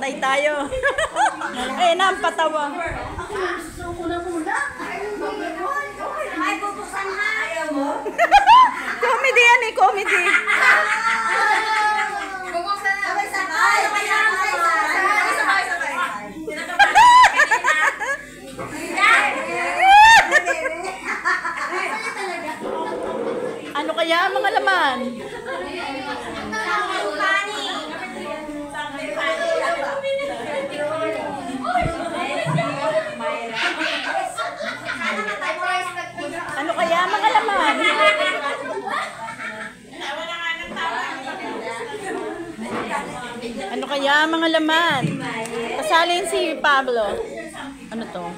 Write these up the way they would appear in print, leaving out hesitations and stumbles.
patay tayo. Ayun na ang patawa. Ay, pupusan na. Ayaw mo? Comedy yan eh, comedy. Pupusan na. Sabay-sabay. Sabay-sabay. Ano kaya ang mga laman? Ano kaya ang mga laman? Ano kaya ang mga laman? Kasalin si Pablo. Ano to?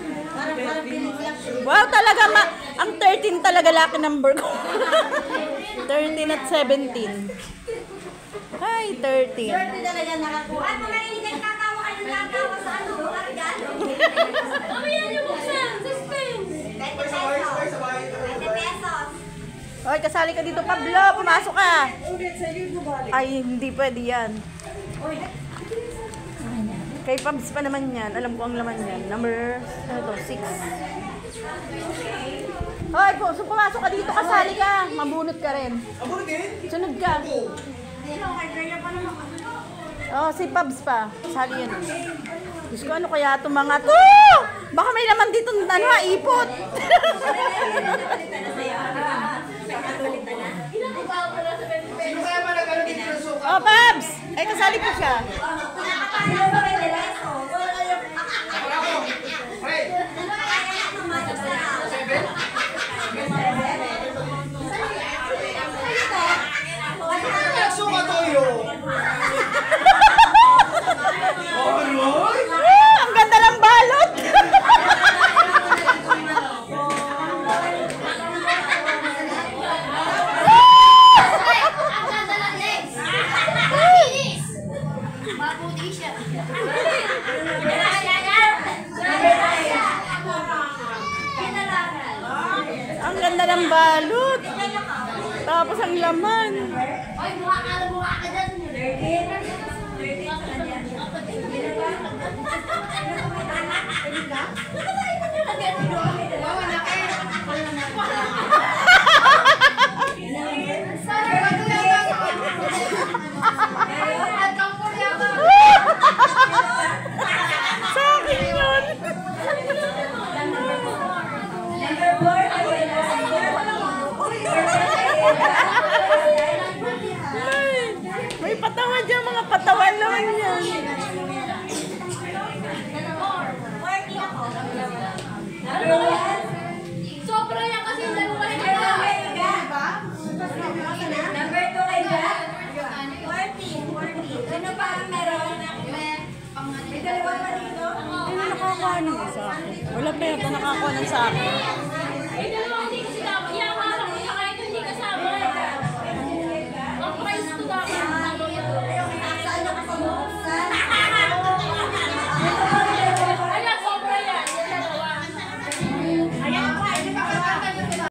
Wow, talaga ang 13 talaga lucky number ko. 13 at 17. Hi, 13. Talaga nakakuha. At mga hindi kakawa kayo nakawa sa ano, regalo. Mamaya niyo buksan. Suspense. 20 pesos. 20 pesos. Hoy, kasali ka dito, Pablo. Pumasok ka. Ay, hindi pwede yan. Kay Pabs pa naman yan. Alam ko ang laman yan. Number, ano to, 6. Hoy, pumasok ka dito. Kasali ka. Mabunot ka rin. Sunod ka. Oh, si Pabs pa. Kasali yan. Diyos ko, ano kaya itong mga to? Baka may laman dito, ano ha, ipot. Oh, Pabs! Ay, kasali po siya. Ang ganda ng balot! Ang ganda ng balot. Tapos ang laman. Ay, mukha ka dyan. Sa akin yun. May patawan dyan, mga patawan naman yan. Sobra yan kasi yung dalawa rin ka. Number 2 kay Jack. 14. Ano pa ang meron? May dalawa pa dito? Ano nakakuha ng sa akin? Wala pa yata nakakuha ng sa akin.